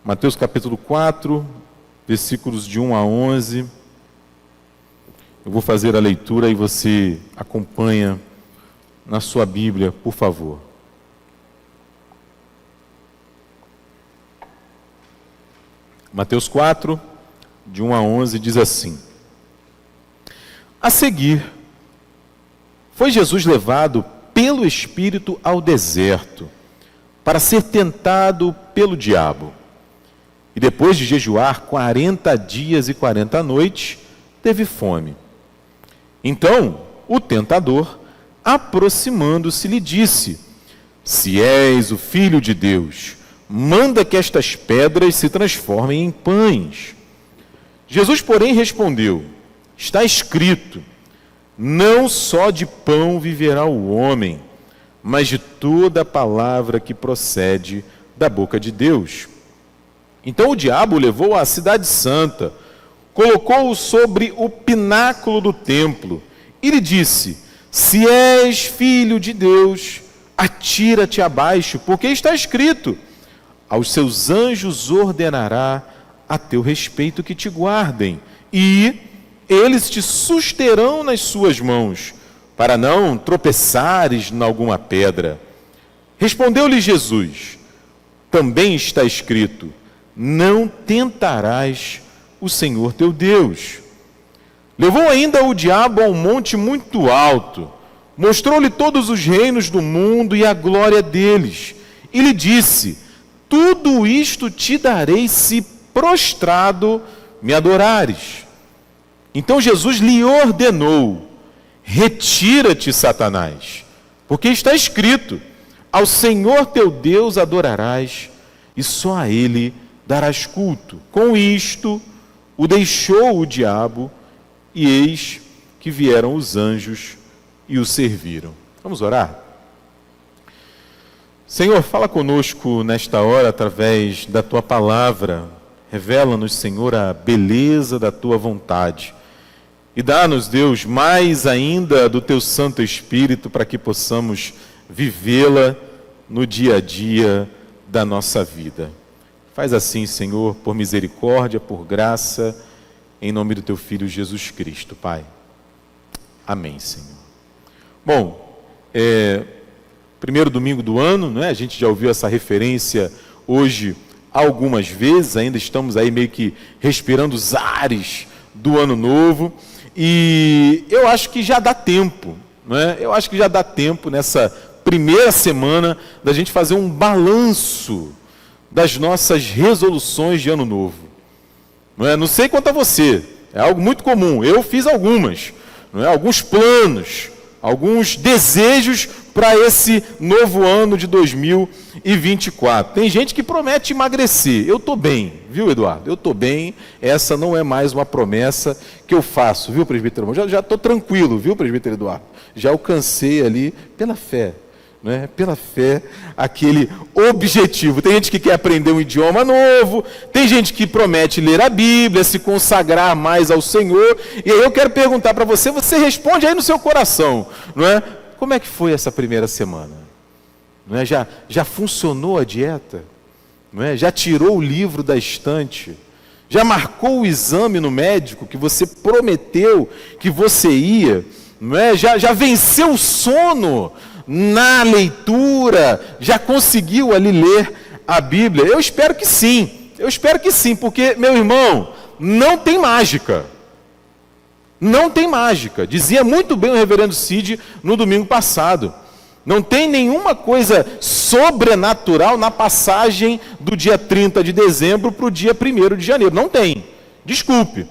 Mateus capítulo 4, versículos de 1 a 11. Eu vou fazer a leitura e você acompanha na sua Bíblia, por favor. Mateus 4, de 1 a 11, diz assim: A seguir, foi Jesus levado pelo Espírito ao deserto, para ser tentado pelo diabo. E depois de jejuar 40 dias e 40 noites, teve fome. Então, o tentador, aproximando-se, lhe disse: Se és o Filho de Deus, manda que estas pedras se transformem em pães. Jesus, porém, respondeu: Está escrito, não só de pão viverá o homem, mas de toda a palavra que procede da boca de Deus. Então o diabo o levou à cidade santa, colocou-o sobre o pináculo do templo e lhe disse: Se és filho de Deus, atira-te abaixo, porque está escrito: Aos seus anjos ordenará a teu respeito que te guardem, e eles te susterão nas suas mãos, para não tropeçares em alguma pedra. Respondeu-lhe Jesus: Também está escrito: Não tentarás o Senhor teu Deus. Levou ainda o diabo a um monte muito alto, mostrou-lhe todos os reinos do mundo e a glória deles, e lhe disse: Tudo isto te darei se prostrado me adorares. Então Jesus lhe ordenou: Retira-te, Satanás, porque está escrito: Ao Senhor teu Deus adorarás, e só a Ele darás culto. Com isto, o deixou o diabo, e eis que vieram os anjos e o serviram. Vamos orar? Senhor, fala conosco nesta hora através da Tua palavra. Revela-nos, Senhor, a beleza da Tua vontade. E dá-nos, Deus, mais ainda do Teu Santo Espírito para que possamos vivê-la no dia a dia da nossa vida. Faz assim, Senhor, por misericórdia, por graça, em nome do Teu Filho Jesus Cristo, Pai. Amém, Senhor. Bom, primeiro domingo do ano, né? A gente já ouviu essa referência hoje algumas vezes, ainda estamos aí meio que respirando os ares do ano novo, e eu acho que já dá tempo, né? Eu acho que já dá tempo nessa primeira semana da gente fazer um balanço das nossas resoluções de ano novo. Não sei quanto a você, é algo muito comum, eu fiz algumas, alguns planos, alguns desejos para esse novo ano de 2024. Tem gente que promete emagrecer. Eu estou bem, viu, Eduardo? Eu estou bem, essa não é mais uma promessa que eu faço, viu, presbítero? Já estou tranquilo, viu, presbítero Eduardo? Já alcancei ali, pela fé, pela fé, aquele objetivo. Tem gente que quer aprender um idioma novo, tem gente que promete ler a Bíblia, se consagrar mais ao Senhor, e aí eu quero perguntar para você, você responde aí no seu coração, como é que foi essa primeira semana? Já funcionou a dieta? Já tirou o livro da estante? Já marcou o exame no médico que você prometeu que você ia? Já venceu o sono na leitura? Já conseguiu ali ler a Bíblia? Eu espero que sim, porque, meu irmão, não tem mágica. Não tem mágica. Dizia muito bem o reverendo Cid no domingo passado. Não tem nenhuma coisa sobrenatural na passagem do dia 30 de dezembro para o dia 1º de janeiro. Não tem. Desculpe.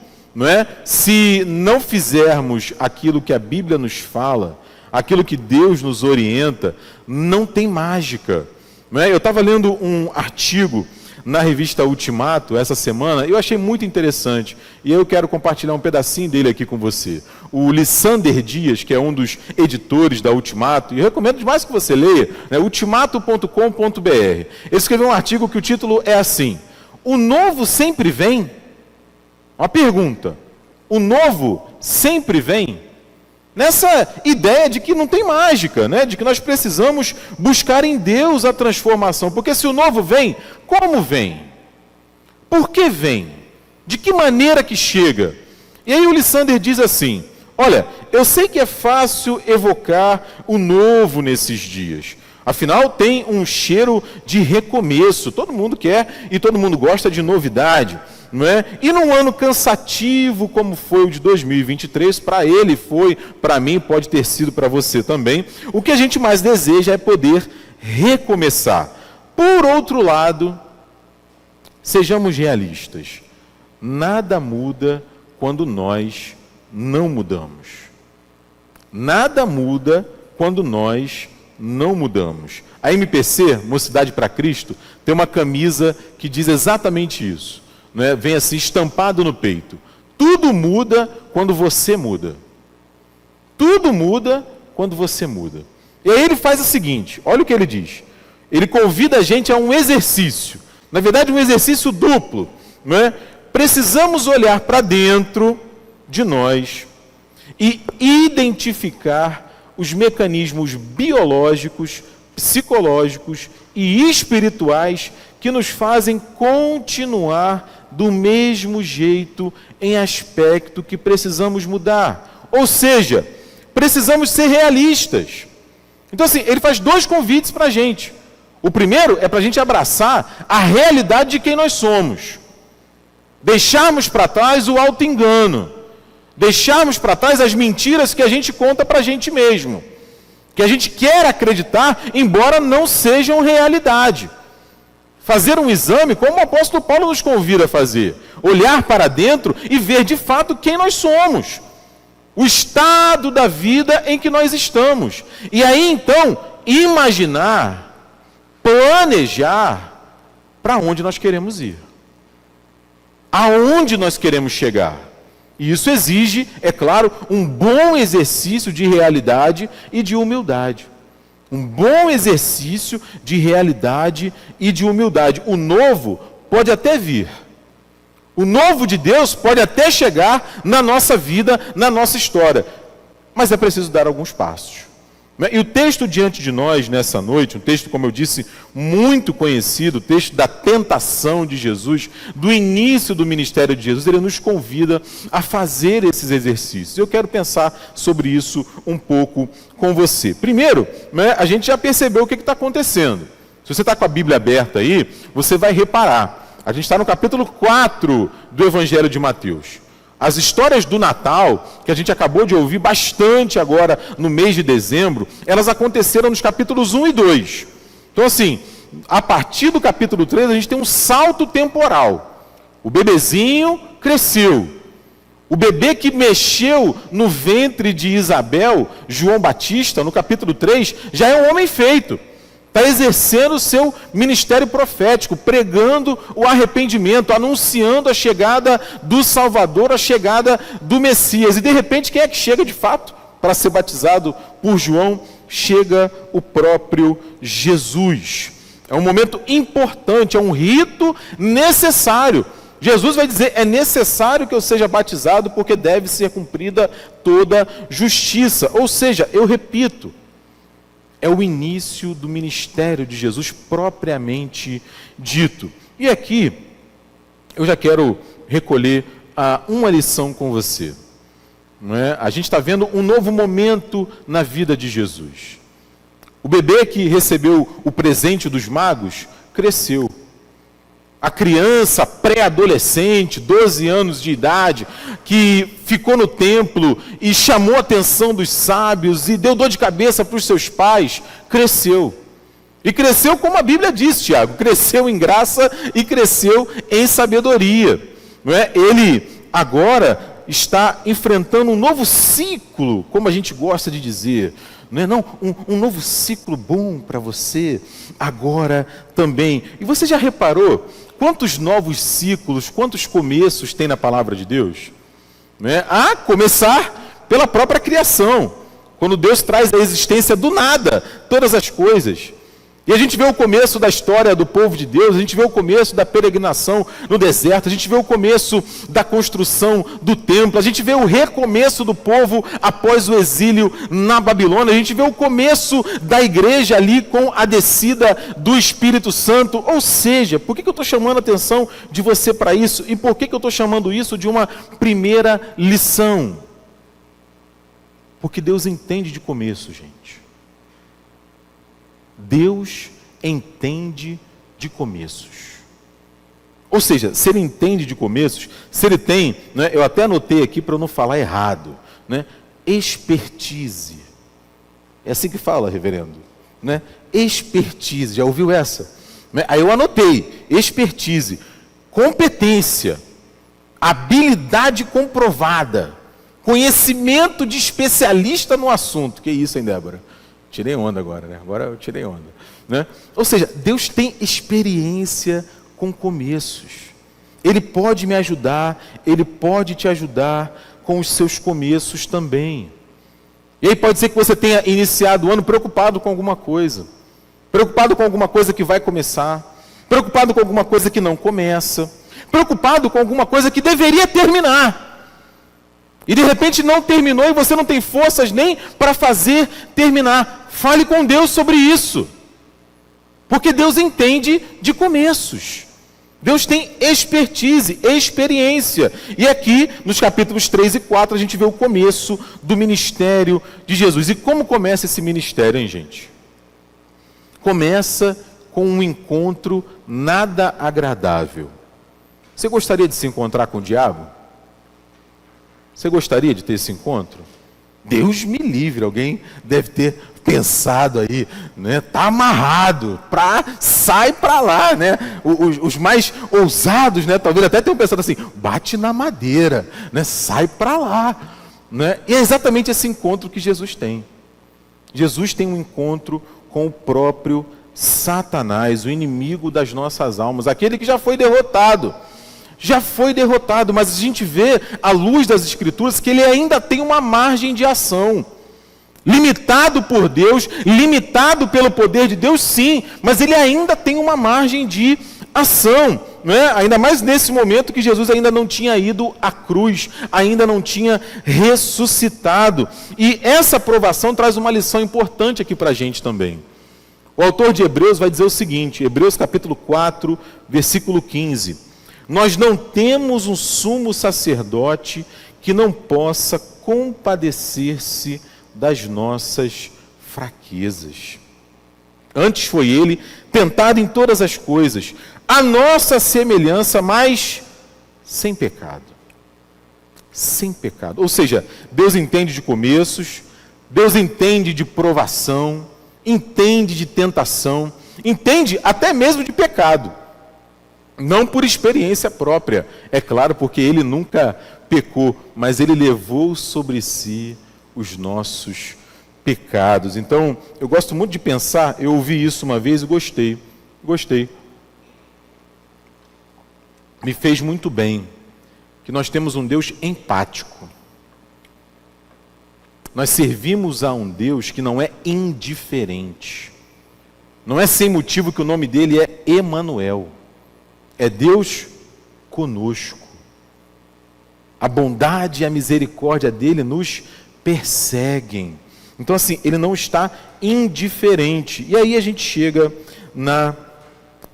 Se não fizermos aquilo que a Bíblia nos fala, aquilo que Deus nos orienta, não tem mágica. Eu estava lendo um artigo na revista Ultimato essa semana, eu achei muito interessante, e eu quero compartilhar um pedacinho dele aqui com você. O Lissander Dias, que é um dos editores da Ultimato, e eu recomendo demais que você leia, ultimato.com.br. Ele escreveu um artigo que o título é assim: O novo sempre vem? Uma pergunta. O novo sempre vem? Nessa ideia de que não tem mágica, de que nós precisamos buscar em Deus a transformação. Porque se o novo vem, como vem? por que vem? De que maneira que chega? E aí o Lissander diz assim, olha, eu sei que é fácil evocar o novo nesses dias. Afinal, tem um cheiro de recomeço. Todo mundo quer e todo mundo gosta de novidade, não é? E num ano cansativo como foi o de 2023, para ele foi, para mim pode ter sido para você também, o que a gente mais deseja é poder recomeçar. Por outro lado, sejamos realistas. Nada muda quando nós não mudamos. Nada muda quando nós não mudamos. A MPC, Mocidade para Cristo, tem uma camisa que diz exatamente isso. Né? Vem assim estampado no peito. Tudo muda quando você muda. Tudo muda quando você muda. E aí ele faz o seguinte, olha o que ele diz. Ele convida a gente a um exercício. Na verdade, um exercício duplo. Não é? Precisamos olhar para dentro de nós e identificar os mecanismos biológicos, psicológicos e espirituais que nos fazem continuar do mesmo jeito em aspecto que precisamos mudar. Ou seja, precisamos ser realistas. Então assim, ele faz dois convites para a gente. O primeiro é para a gente abraçar a realidade de quem nós somos. Deixarmos para trás o auto-engano. Deixarmos para trás as mentiras que a gente conta para a gente mesmo. Que a gente quer acreditar, embora não sejam realidade. Fazer um exame, como o apóstolo Paulo nos convida a fazer. Olhar para dentro e ver de fato quem nós somos. O estado da vida em que nós estamos. E aí então, imaginar, planejar para onde nós queremos ir. Aonde nós queremos chegar. E isso exige, é claro, um bom exercício de realidade e de humildade. Um bom exercício de realidade e de humildade. O novo pode até vir. O novo de Deus pode até chegar na nossa vida, na nossa história. Mas é preciso dar alguns passos. E o texto diante de nós nessa noite, um texto, como eu disse, muito conhecido, o texto da tentação de Jesus, do início do ministério de Jesus, ele nos convida a fazer esses exercícios. Eu quero pensar sobre isso um pouco com você. Primeiro, a gente já percebeu o que está acontecendo. Se você está com a Bíblia aberta aí, você vai reparar. A gente está no capítulo 4 do Evangelho de Mateus. As histórias do Natal, que a gente acabou de ouvir bastante agora no mês de dezembro, elas aconteceram nos capítulos 1 e 2. Então assim, a partir do capítulo 3 a gente tem um salto temporal. O bebezinho cresceu. O bebê que mexeu no ventre de Isabel, João Batista, no capítulo 3, já é um homem feito. Está exercendo o seu ministério profético, pregando o arrependimento, anunciando a chegada do Salvador, a chegada do Messias. E de repente, quem é que chega de fato para ser batizado por João? Chega o próprio Jesus. É um momento importante, é um rito necessário. Jesus vai dizer, é necessário que eu seja batizado porque deve ser cumprida toda justiça. Ou seja, eu repito, é o início do ministério de Jesus propriamente dito. E aqui, eu já quero recolher uma lição com você. Não é? A gente está vendo um novo momento na vida de Jesus. O bebê que recebeu o presente dos magos cresceu. A criança pré-adolescente, 12 anos de idade, que ficou no templo e chamou a atenção dos sábios e deu dor de cabeça para os seus pais, cresceu. E cresceu como a Bíblia diz, Tiago, cresceu em graça e cresceu em sabedoria. Não é? Ele agora está enfrentando um novo ciclo, como a gente gosta de dizer. Não, um novo ciclo bom para você, agora também. E você já reparou quantos novos ciclos, quantos começos tem na palavra de Deus? A começar pela própria criação. Quando Deus traz à existência do nada todas as coisas. E a gente vê o começo da história do povo de Deus, a gente vê o começo da peregrinação no deserto, a gente vê o começo da construção do templo, a gente vê o recomeço do povo após o exílio na Babilônia, a gente vê o começo da igreja ali com a descida do Espírito Santo. Ou seja, por que eu estou chamando a atenção de você para isso? E por que eu estou chamando isso de uma primeira lição? Porque Deus entende de começo, gente. Deus entende de começos. Ou seja, se Ele entende de começos, se Ele tem, né, eu até anotei aqui para eu não falar errado, né, expertise. É assim que fala, reverendo. Né? Expertise, já ouviu essa? Né? Aí eu anotei, expertise, competência, habilidade comprovada, conhecimento de especialista no assunto. Que isso, hein, Débora? Tirei onda agora, né? Agora eu tirei onda. Né? Ou seja, Deus tem experiência com começos. Ele pode me ajudar, Ele pode te ajudar com os seus começos também. E aí pode ser que você tenha iniciado o ano preocupado com alguma coisa. Preocupado com alguma coisa que vai começar. Preocupado com alguma coisa que não começa. Preocupado com alguma coisa que deveria terminar. E de repente não terminou e você não tem forças nem para fazer terminar. Fale com Deus sobre isso. Porque Deus entende de começos. Deus tem expertise, experiência. E aqui, nos capítulos 3 e 4, a gente vê o começo do ministério de Jesus. E como começa esse ministério, hein, gente? Começa com um encontro nada agradável. Você gostaria de se encontrar com o diabo? Você gostaria de ter esse encontro? Deus me livre, alguém deve ter pensado aí, né? Tá amarrado, sai para lá, né? Os mais ousados, né? Talvez até tenham pensado assim, bate na madeira, né? Sai para lá, né? E é exatamente esse encontro que Jesus tem. Jesus tem um encontro com o próprio Satanás, o inimigo das nossas almas, aquele que já foi derrotado. Já foi derrotado, mas a gente vê, à luz das Escrituras, que ele ainda tem uma margem de ação. Limitado por Deus, limitado pelo poder de Deus, sim, mas ele ainda tem uma margem de ação. Né? Ainda mais nesse momento que Jesus ainda não tinha ido à cruz, ainda não tinha ressuscitado. E essa provação traz uma lição importante aqui para a gente também. O autor de Hebreus vai dizer o seguinte, Hebreus capítulo 4, versículo 15. Nós não temos um sumo sacerdote que não possa compadecer-se das nossas fraquezas. Antes foi ele tentado em todas as coisas, a nossa semelhança, mas sem pecado. Sem pecado. Ou seja, Deus entende de começos, Deus entende de provação, entende de tentação, entende até mesmo de pecado. Não por experiência própria, é claro, porque ele nunca pecou, mas ele levou sobre si os nossos pecados. Então, eu gosto muito de pensar, eu ouvi isso uma vez e gostei. Me fez muito bem, que nós temos um Deus empático. Nós servimos a um Deus que não é indiferente. Não é sem motivo que o nome dele é Emanuel. É Deus conosco. A bondade e a misericórdia dele nos perseguem. Então, assim, ele não está indiferente. E aí a gente chega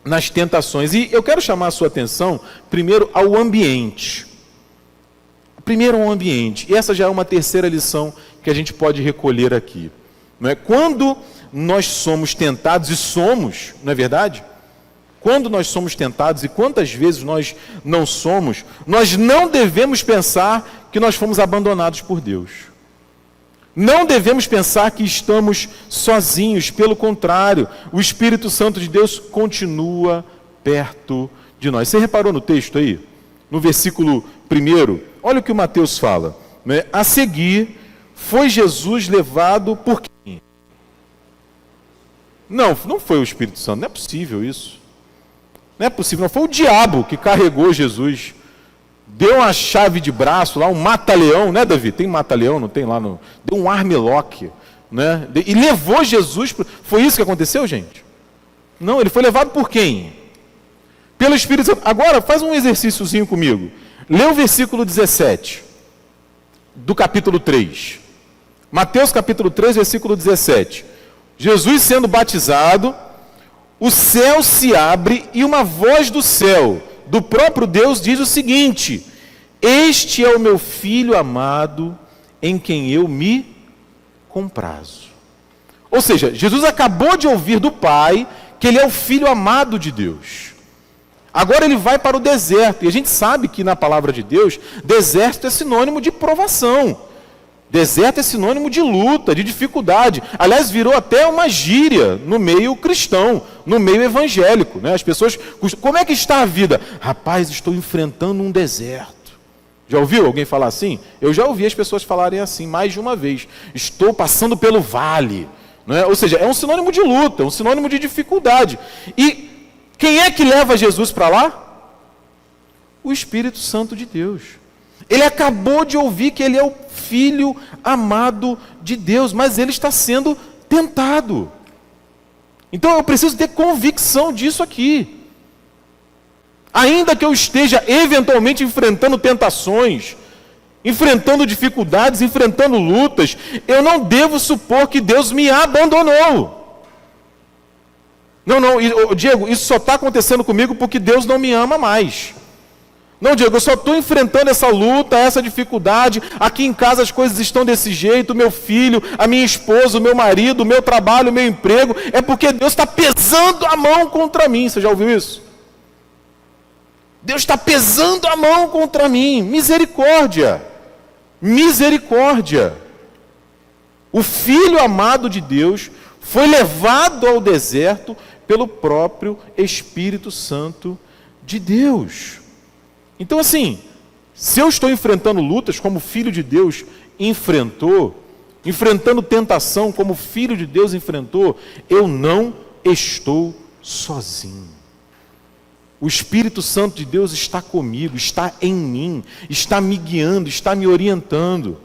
nas tentações. E eu quero chamar a sua atenção, primeiro, ao ambiente. Primeiro, ao ambiente. E essa já é uma terceira lição que a gente pode recolher aqui. Não é? Quando nós somos tentados, e somos, não é verdade? Quando nós somos tentados, e quantas vezes nós não somos, nós não devemos pensar que nós fomos abandonados por Deus. Não devemos pensar que estamos sozinhos, pelo contrário, o Espírito Santo de Deus continua perto de nós. Você reparou no texto aí? No versículo 1, olha o que o Mateus fala. Né? A seguir, foi Jesus levado por quem? Não foi o Espírito Santo, não é possível isso. Não é possível, não foi o diabo que carregou Jesus. Deu uma chave de braço lá, um mata-leão, né, Davi? Tem mata-leão, não tem lá no... Deu um armlock, né? E levou Jesus... Foi isso que aconteceu, gente? Não, ele foi levado por quem? Pelo Espírito Santo. Agora, faz um exercíciozinho comigo. Lê o versículo 17 do capítulo 3. Mateus capítulo 3, versículo 17. Jesus sendo batizado, o céu se abre e uma voz do céu, do próprio Deus, diz o seguinte: este é o meu filho amado, em quem eu me comprazo. Ou seja, Jesus acabou de ouvir do Pai que ele é o filho amado de Deus. Agora ele vai para o deserto, e a gente sabe que na palavra de Deus, deserto é sinônimo de provação. Deserto é sinônimo de luta, de dificuldade. Aliás, virou até uma gíria no meio cristão, no meio evangélico, né? As pessoas, como é que está a vida? Rapaz, estou enfrentando um deserto. Já ouviu alguém falar assim? Eu já ouvi as pessoas falarem assim mais de uma vez. Estou passando pelo vale. Não é? Ou seja, é um sinônimo de luta, é um sinônimo de dificuldade. E quem é que leva Jesus para lá? O Espírito Santo de Deus. Ele acabou de ouvir que ele é o filho amado de Deus, mas ele está sendo tentado. Então eu preciso ter convicção disso aqui. Ainda que eu esteja eventualmente enfrentando tentações, enfrentando dificuldades, enfrentando lutas, eu não devo supor que Deus me abandonou. Não, Diego, isso só está acontecendo comigo porque Deus não me ama mais. Não, Diego, eu só estou enfrentando essa luta, essa dificuldade, aqui em casa as coisas estão desse jeito, o meu filho, a minha esposa, o meu marido, o meu trabalho, o meu emprego, é porque Deus está pesando a mão contra mim. Você já ouviu isso? Deus está pesando a mão contra mim. Misericórdia. Misericórdia. O Filho amado de Deus foi levado ao deserto pelo próprio Espírito Santo de Deus. Então, assim, se eu estou enfrentando lutas como o Filho de Deus enfrentou, enfrentando tentação como o Filho de Deus enfrentou, eu não estou sozinho. O Espírito Santo de Deus está comigo, está em mim, está me guiando, está me orientando.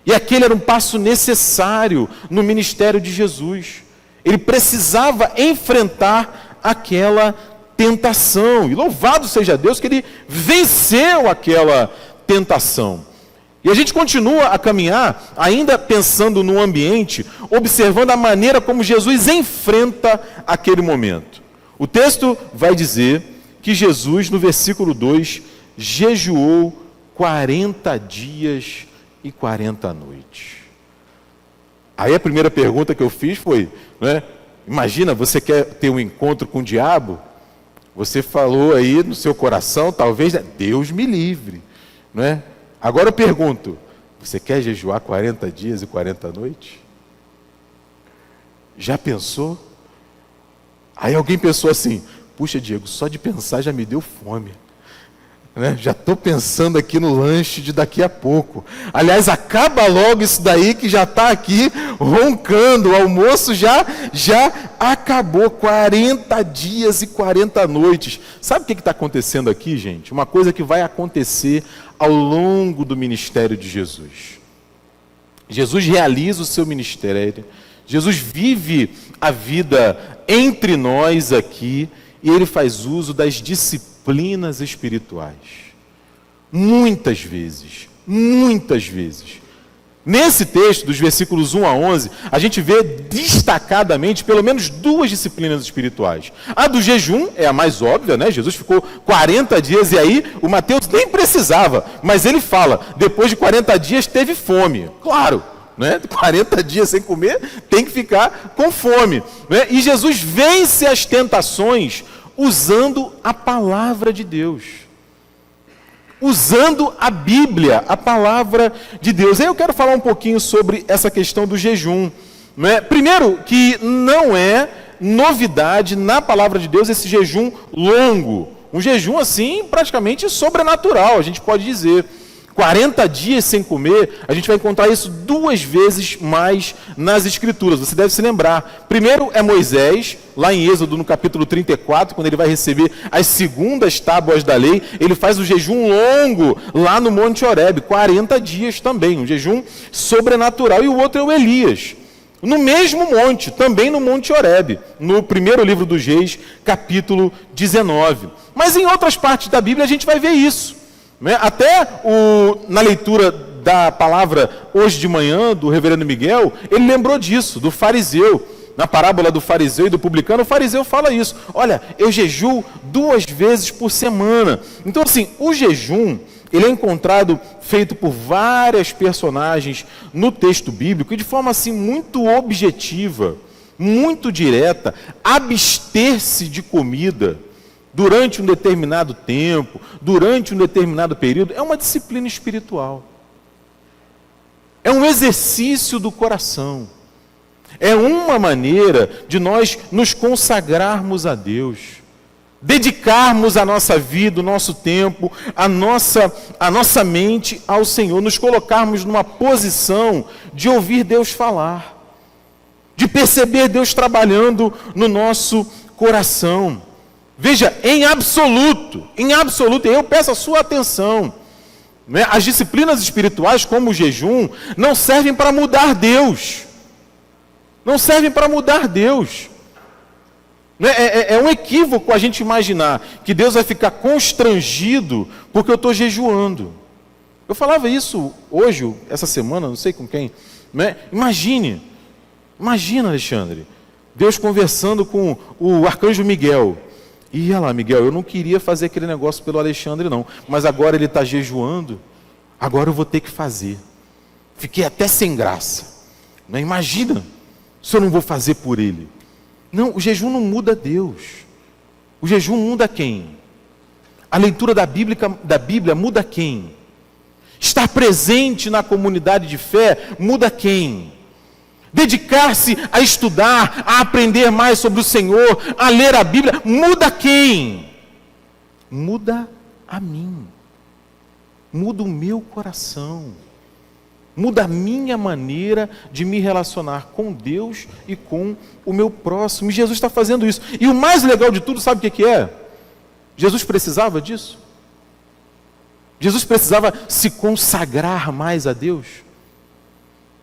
E aquele era um passo necessário no ministério de Jesus. Ele precisava enfrentar aquela tentação. E louvado seja Deus que ele venceu aquela tentação. E a gente continua a caminhar, ainda pensando no ambiente, observando a maneira como Jesus enfrenta aquele momento. O texto vai dizer que Jesus, no versículo 2, jejuou 40 dias e 40 noites. Aí a primeira pergunta que eu fiz foi, né, imagina, você quer ter um encontro com o diabo? Você falou aí no seu coração, talvez, Deus me livre, não é? Agora eu pergunto, você quer jejuar 40 dias e 40 noites? Já pensou? Aí alguém pensou assim, puxa, Diego, só de pensar já me deu fome. Né? Já estou pensando aqui no lanche de daqui a pouco. Aliás, acaba logo isso daí que já está aqui roncando. O almoço já acabou. 40 dias e 40 noites. Sabe o que está acontecendo aqui, gente? Uma coisa que vai acontecer ao longo do ministério de Jesus. Jesus realiza o seu ministério. Jesus vive a vida entre nós aqui. E ele faz uso das disciplinas espirituais. Muitas vezes. Nesse texto, dos versículos 1 a 11, a gente vê destacadamente pelo menos duas disciplinas espirituais. A do jejum é a mais óbvia, né? Jesus ficou 40 dias e aí o Mateus nem precisava. Mas ele fala, depois de 40 dias teve fome. Claro. Né? 40 dias sem comer, tem que ficar com fome. Né? E Jesus vence as tentações usando a palavra de Deus. Usando a Bíblia, a palavra de Deus. Aí eu quero falar um pouquinho sobre essa questão do jejum. Né? Primeiro, que não é novidade na palavra de Deus esse jejum longo. Um jejum assim, praticamente sobrenatural, a gente pode dizer. 40 dias sem comer, a gente vai encontrar isso 2 vezes mais nas Escrituras. Você deve se lembrar. Primeiro é Moisés, lá em Êxodo, no capítulo 34, quando ele vai receber as segundas tábuas da lei, ele faz o jejum longo lá no Monte Horebe, 40 dias também, um jejum sobrenatural. E o outro é o Elias. no mesmo monte, também no Monte Horebe, no primeiro livro dos Reis, capítulo 19. Mas em outras partes da Bíblia a gente vai ver isso, né? Até na leitura da palavra hoje de manhã, do reverendo Miguel, ele lembrou disso, do fariseu. Na parábola do fariseu e do publicano, o fariseu fala isso. Olha, eu jejuo 2 vezes por semana. Então, assim, o jejum, ele é encontrado feito por várias personagens no texto bíblico e de forma, assim, muito objetiva, muito direta, abster-se de comida durante um determinado tempo, durante um determinado período, é uma disciplina espiritual. É um exercício do coração. É uma maneira de nós nos consagrarmos a Deus, dedicarmos a nossa vida, o nosso tempo, a nossa mente ao Senhor, nos colocarmos numa posição de ouvir Deus falar, de perceber Deus trabalhando no nosso coração. Veja, em absoluto, eu peço a sua atenção, né? As disciplinas espirituais, como o jejum, não servem para mudar Deus. Não servem para mudar Deus. É um equívoco a gente imaginar que Deus vai ficar constrangido porque eu estou jejuando. Eu falava isso hoje, essa semana, não sei com quem. Né? Imagina, Alexandre, Deus conversando com o arcanjo Miguel. E olha lá, Miguel, eu não queria fazer aquele negócio pelo Alexandre não, mas agora ele está jejuando, agora eu vou ter que fazer. Fiquei até sem graça. Né? Imagina. Se eu não vou fazer por ele. Não, o jejum não muda Deus. O jejum muda quem? A leitura da Bíblia muda quem? Estar presente na comunidade de fé muda quem? Dedicar-se a estudar, a aprender mais sobre o Senhor, a ler a Bíblia, muda quem? Muda a mim. Muda o meu coração. Muda a minha maneira de me relacionar com Deus e com o meu próximo. E Jesus está fazendo isso. E o mais legal de tudo, sabe o que é? Jesus precisava disso? Jesus precisava se consagrar mais a Deus?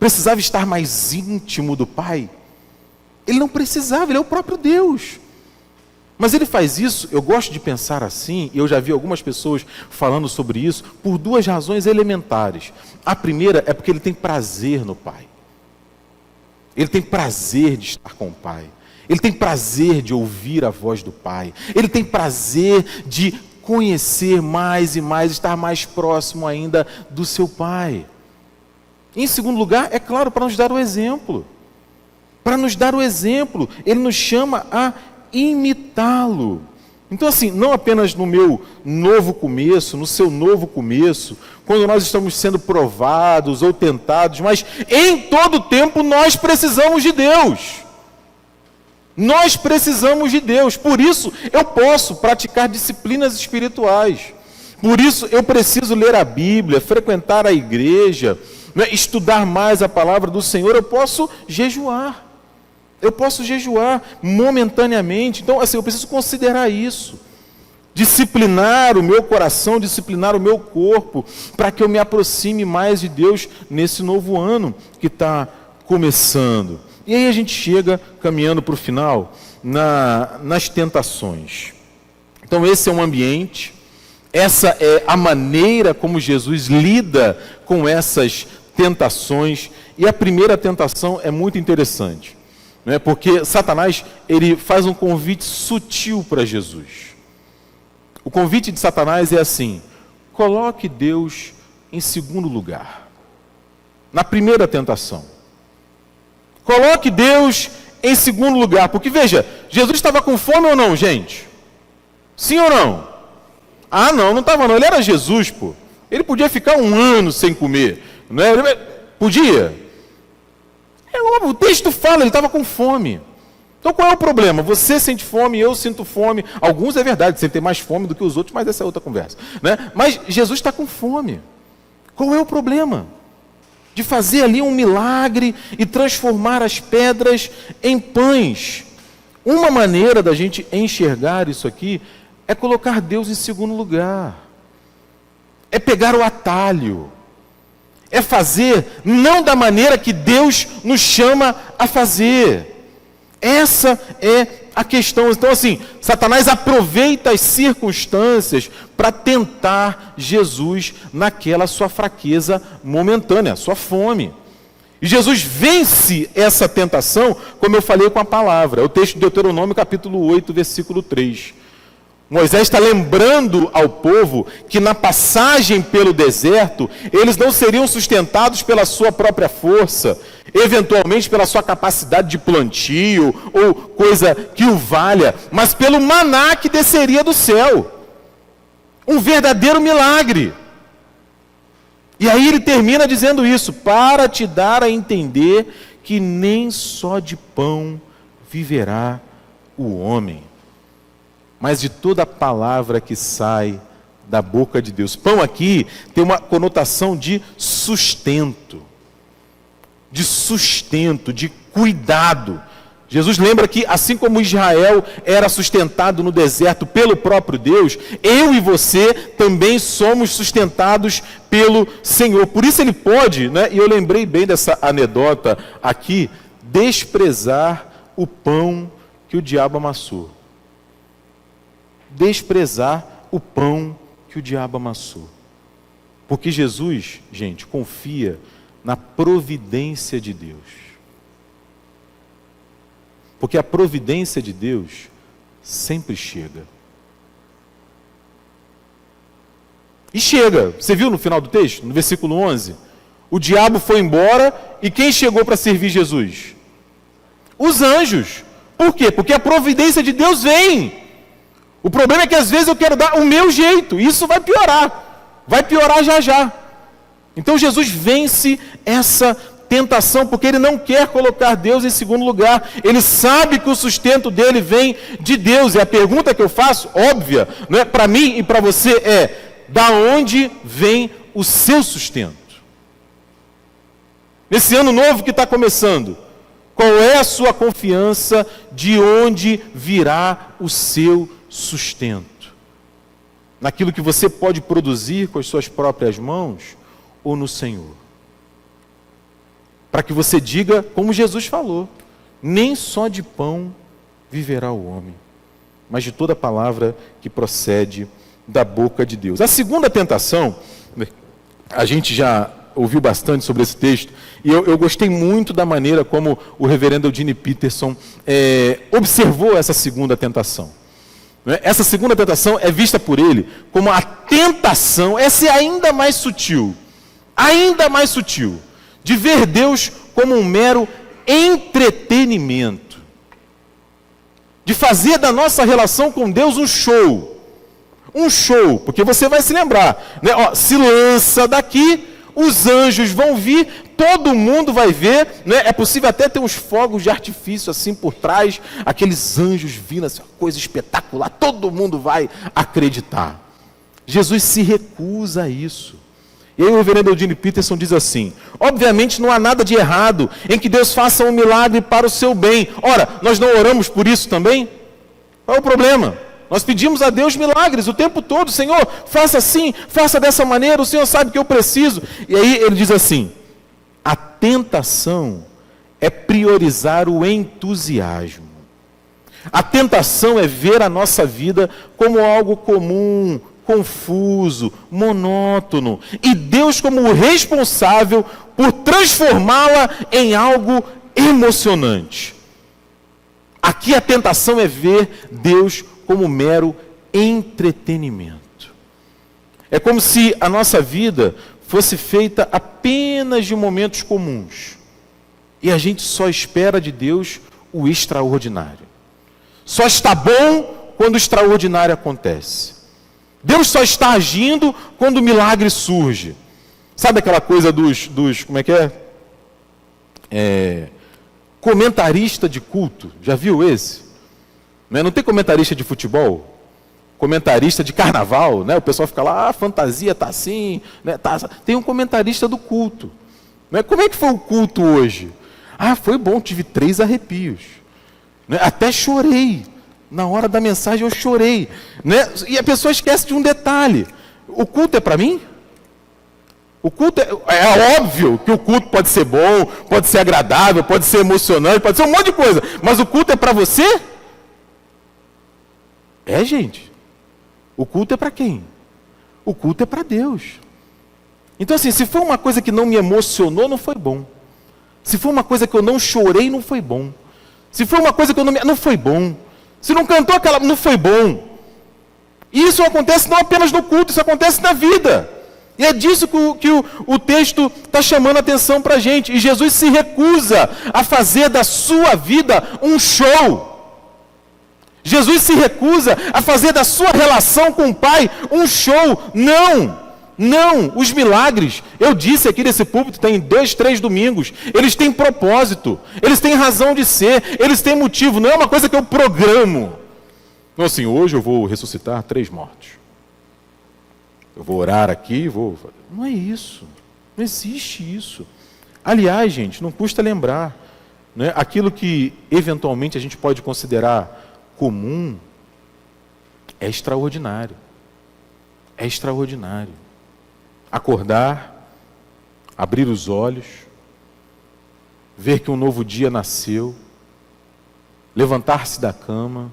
Precisava estar mais íntimo do Pai? Ele não precisava, ele é o próprio Deus. Mas ele faz isso, eu gosto de pensar assim, e eu já vi algumas pessoas falando sobre isso, por 2 razões elementares. A primeira é porque ele tem prazer no Pai. Ele tem prazer de estar com o Pai. Ele tem prazer de ouvir a voz do Pai. Ele tem prazer de conhecer mais e mais, estar mais próximo ainda do seu Pai. Em segundo lugar, é claro, para nos dar o exemplo. Para nos dar o exemplo, ele nos chama a imitá-lo. Então, assim, não apenas no meu novo começo, no seu novo começo, quando nós estamos sendo provados ou tentados, mas em todo tempo nós precisamos de Deus. Nós precisamos de Deus. Por isso, eu posso praticar disciplinas espirituais. Por isso, eu preciso ler a Bíblia, frequentar a igreja, né, estudar mais a palavra do Senhor. Eu posso jejuar. Eu posso jejuar momentaneamente. Então, assim, eu preciso considerar isso. Disciplinar o meu coração, disciplinar o meu corpo, para que eu me aproxime mais de Deus nesse novo ano que está começando. E aí a gente chega, caminhando para o final, nas tentações. Então, esse é um ambiente, essa é a maneira como Jesus lida com essas tentações. E a primeira tentação é muito interessante. Né? Porque Satanás, ele faz um convite sutil para Jesus. O convite de Satanás é assim: coloque Deus em segundo lugar. Na primeira tentação. Coloque Deus em segundo lugar. Porque veja, Jesus estava com fome ou não, gente? Sim ou não? Ah, não estava não. Ele era Jesus, pô. Ele podia ficar 1 ano sem comer. Não é? Podia? O texto fala, ele estava com fome. Então qual é o problema? Você sente fome, eu sinto fome. Alguns é verdade, sentem mais fome do que os outros, mas essa é outra conversa. Né? Mas Jesus está com fome. Qual é o problema? De fazer ali um milagre e transformar as pedras em pães. Uma maneira da gente enxergar isso aqui é colocar Deus em segundo lugar. É pegar o atalho. é fazer não da maneira que Deus nos chama a fazer. Essa é a questão. Então, assim, Satanás aproveita as circunstâncias para tentar Jesus naquela sua fraqueza momentânea, sua fome. E Jesus vence essa tentação, como eu falei com a palavra. É o texto de Deuteronômio, capítulo 8, versículo 3. Moisés está lembrando ao povo que na passagem pelo deserto, eles não seriam sustentados pela sua própria força, eventualmente pela sua capacidade de plantio ou coisa que o valha, mas pelo maná que desceria do céu. Um verdadeiro milagre. E aí ele termina dizendo isso, para te dar a entender que nem só de pão viverá o homem, mas de toda palavra que sai da boca de Deus. Pão aqui tem uma conotação de sustento, de cuidado. Jesus lembra que, assim como Israel era sustentado no deserto pelo próprio Deus, eu e você também somos sustentados pelo Senhor. Por isso ele pode, e eu lembrei bem dessa anedota aqui, desprezar o pão que o diabo amassou. Desprezar o pão que o diabo amassou. Porque Jesus, gente, confia na providência de Deus. Porque a providência de Deus sempre chega. E chega. Você viu no final do texto, no versículo 11? O diabo foi embora e quem chegou para servir Jesus? Os anjos. Por quê? Porque a providência de Deus vem. O problema é que às vezes eu quero dar o meu jeito, e isso vai piorar já já. Então Jesus vence essa tentação, porque ele não quer colocar Deus em segundo lugar, ele sabe que o sustento dele vem de Deus, e a pergunta que eu faço, óbvia, para mim e para você é, da onde vem o seu sustento? Nesse ano novo que está começando, qual é a sua confiança de onde virá o seu sustento? Naquilo que você pode produzir com as suas próprias mãos ou no Senhor? Para que você diga, como Jesus falou, nem só de pão viverá o homem, mas de toda palavra que procede da boca de Deus. A segunda tentação, a gente já ouviu bastante sobre esse texto, e eu gostei muito da maneira como o reverendo Eugene Peterson observou essa segunda tentação. Essa segunda tentação é vista por ele como a tentação, essa é ainda mais sutil, de ver Deus como um mero entretenimento, de fazer da nossa relação com Deus um show, porque você vai se lembrar, se lança daqui, os anjos vão vir, todo mundo vai ver, é possível até ter uns fogos de artifício assim por trás, aqueles anjos vindo, assim, uma coisa espetacular, todo mundo vai acreditar. Jesus se recusa a isso. E aí o reverendo Eugene Peterson diz assim, obviamente não há nada de errado em que Deus faça um milagre para o seu bem. Ora, nós não oramos por isso também? Qual é o problema? Nós pedimos a Deus milagres o tempo todo. Senhor, faça assim, faça dessa maneira, o Senhor sabe que eu preciso. E aí ele diz assim, a tentação é priorizar o entusiasmo. A tentação é ver a nossa vida como algo comum, confuso, monótono, e Deus como o responsável por transformá-la em algo emocionante. Aqui a tentação é ver Deus como mero entretenimento. É como se a nossa vida fosse feita apenas de momentos comuns, e a gente só espera de Deus o extraordinário. Só está bom quando o extraordinário acontece. Deus só está agindo quando o milagre surge. Sabe aquela coisa dos como é que é? Comentarista de culto. Já viu esse? Não tem comentarista de futebol? Comentarista de carnaval, o pessoal fica lá, a fantasia está assim, tem um comentarista do culto. Como é que foi o culto hoje? Foi bom, tive 3 arrepios. Até chorei. Na hora da mensagem eu chorei. E a pessoa esquece de um detalhe. O culto é para mim? O culto é óbvio que o culto pode ser bom, pode ser agradável, pode ser emocionante, pode ser um monte de coisa. Mas o culto é para você? É, gente. O culto é para quem? O culto é para Deus. Então, assim, se for uma coisa que não me emocionou, não foi bom. Se for uma coisa que eu não chorei, não foi bom. Se for uma coisa que eu não foi bom. Se não cantou aquela, não foi bom. E isso acontece não apenas no culto, isso acontece na vida. E é disso que o texto está chamando a atenção para a gente. E Jesus se recusa a fazer da sua vida um show. Jesus se recusa a fazer da sua relação com o Pai um show. Não, os milagres, eu disse aqui nesse púlpito, tem 2, 3 domingos, eles têm propósito, eles têm razão de ser, eles têm motivo, não é uma coisa que eu programo. Então assim, hoje eu vou ressuscitar 3 mortos. Eu vou orar aqui, Não é isso. Não existe isso. Aliás, gente, não custa lembrar, né? Aquilo que eventualmente a gente pode considerar comum é extraordinário. É extraordinário. Acordar, abrir os olhos, ver que um novo dia nasceu, levantar-se da cama,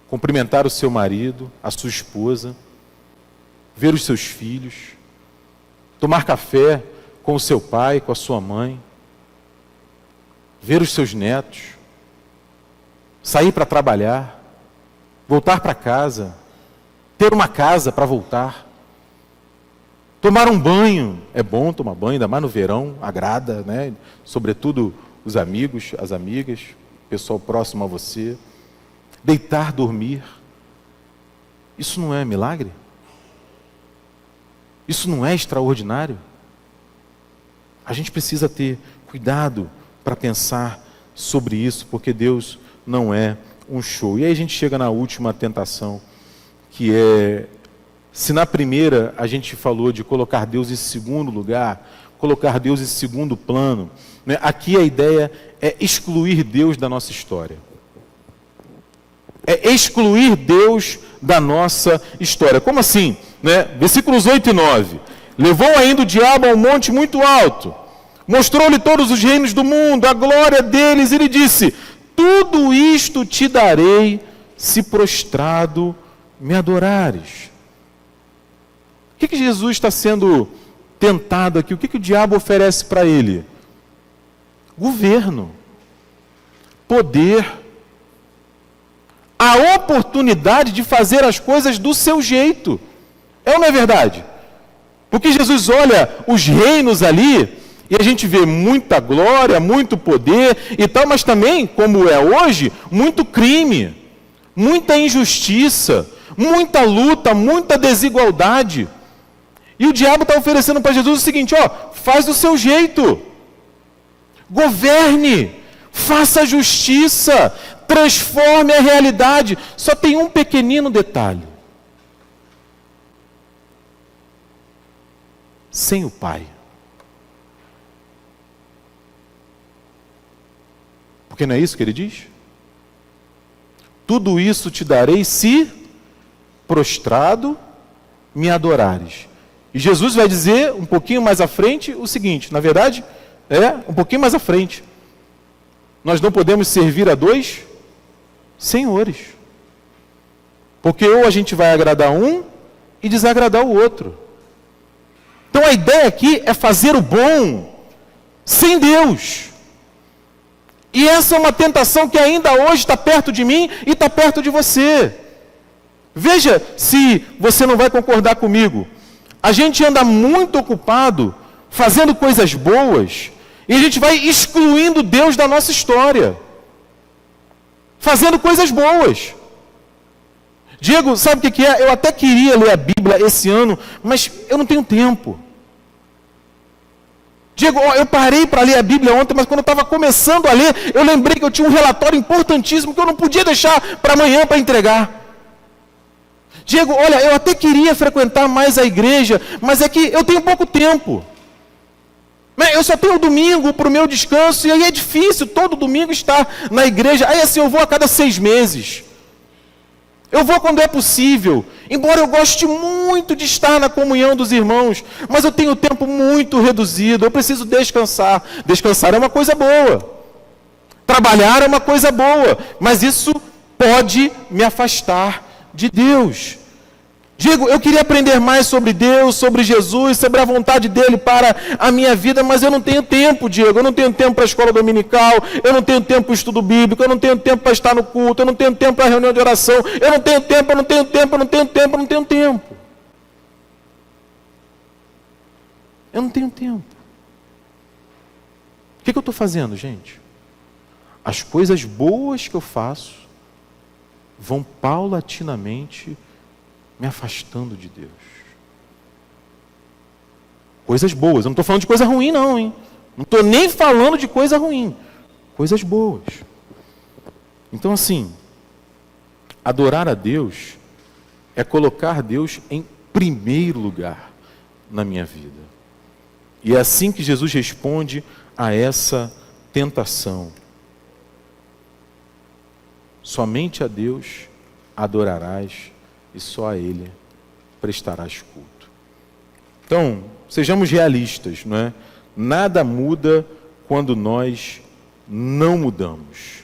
cumprimentar o seu marido, a sua esposa, ver os seus filhos, tomar café com o seu pai, com a sua mãe, ver os seus netos, sair para trabalhar, voltar para casa, ter uma casa para voltar, tomar um banho. É bom tomar banho, ainda mais no verão, agrada, né? Sobretudo os amigos, as amigas, pessoal próximo a você. Deitar, dormir. Isso não é milagre? Isso não é extraordinário? A gente precisa ter cuidado para pensar sobre isso, porque Deus não é um show. E aí a gente chega na última tentação, que é, se na primeira a gente falou de colocar Deus em segundo lugar, colocar Deus em segundo plano, né? Aqui a ideia é excluir Deus da nossa história. É excluir Deus da nossa história. Como assim? Né? Versículos 8 e 9. Levou ainda o diabo a um monte muito alto, mostrou-lhe todos os reinos do mundo, a glória deles, e lhe disse: tudo isto te darei, se prostrado me adorares. O que Jesus está sendo tentado aqui? O que o diabo oferece para ele? Governo, poder, a oportunidade de fazer as coisas do seu jeito. É ou não é verdade? Porque Jesus olha os reinos ali, e a gente vê muita glória, muito poder e tal, mas também, como é hoje, muito crime, muita injustiça, muita luta, muita desigualdade. E o diabo está oferecendo para Jesus o seguinte: faz do seu jeito, governe, faça justiça, transforme a realidade. Só tem um pequenino detalhe: sem o Pai. Porque não é isso que ele diz? Tudo isso te darei se prostrado me adorares. E Jesus vai dizer um pouquinho mais à frente o seguinte, na verdade, um pouquinho mais à frente: nós não podemos servir a 2 senhores. Porque ou a gente vai agradar um e desagradar o outro. Então a ideia aqui é fazer o bom sem Deus. E essa é uma tentação que ainda hoje está perto de mim e está perto de você. Veja se você não vai concordar comigo. A gente anda muito ocupado fazendo coisas boas e a gente vai excluindo Deus da nossa história. Fazendo coisas boas. Diego, sabe o que é? Eu até queria ler a Bíblia esse ano, mas eu não tenho tempo. Diego, eu parei para ler a Bíblia ontem, mas quando eu estava começando a ler, eu lembrei que eu tinha um relatório importantíssimo que eu não podia deixar para amanhã para entregar. Diego, olha, eu até queria frequentar mais a igreja, mas é que eu tenho pouco tempo. Eu só tenho o domingo para o meu descanso, e aí é difícil todo domingo estar na igreja. Aí assim, eu vou a cada 6 meses. Eu vou quando é possível. Embora eu goste muito de estar na comunhão dos irmãos, mas eu tenho tempo muito reduzido, eu preciso descansar. Descansar é uma coisa boa. Trabalhar é uma coisa boa, mas isso pode me afastar de Deus. Diego, eu queria aprender mais sobre Deus, sobre Jesus, sobre a vontade dEle para a minha vida, mas eu não tenho tempo, Diego. Eu não tenho tempo para a escola dominical, eu não tenho tempo para o estudo bíblico, eu não tenho tempo para estar no culto, eu não tenho tempo para a reunião de oração, eu não tenho tempo, eu não tenho tempo, eu não tenho tempo, eu não tenho tempo. Eu não tenho tempo. O que eu estou fazendo, gente? As coisas boas que eu faço vão paulatinamente me afastando de Deus. Coisas boas. Eu não estou falando de coisa ruim, não, hein? Não estou nem falando de coisa ruim. Coisas boas. Então, assim, adorar a Deus é colocar Deus em primeiro lugar na minha vida. E é assim que Jesus responde a essa tentação. Somente a Deus adorarás e só a Ele prestarás culto. Então, sejamos realistas, não é? Nada muda quando nós não mudamos.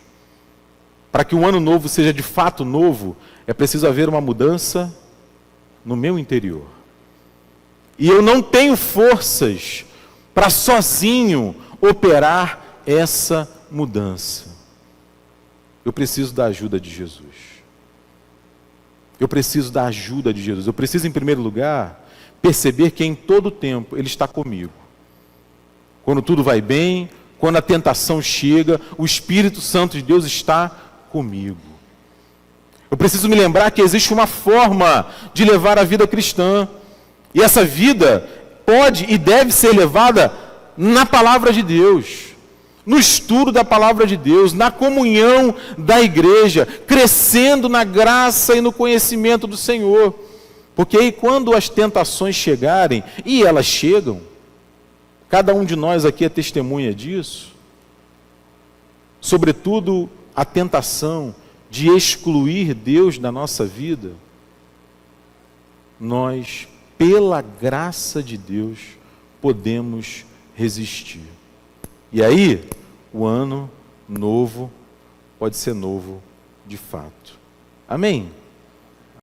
Para que o ano novo seja de fato novo, é preciso haver uma mudança no meu interior. E eu não tenho forças para sozinho operar essa mudança. Eu preciso da ajuda de Jesus. Eu preciso da ajuda de Jesus. Eu preciso, em primeiro lugar, perceber que em todo tempo Ele está comigo. Quando tudo vai bem, quando a tentação chega, o Espírito Santo de Deus está comigo. Eu preciso me lembrar que existe uma forma de levar a vida cristã. E essa vida pode e deve ser levada na palavra de Deus, no estudo da palavra de Deus, na comunhão da igreja, crescendo na graça e no conhecimento do Senhor. Porque aí quando as tentações chegarem, e elas chegam, cada um de nós aqui é testemunha disso, sobretudo a tentação de excluir Deus da nossa vida, nós, pela graça de Deus, podemos resistir. E aí, o ano novo pode ser novo de fato. Amém?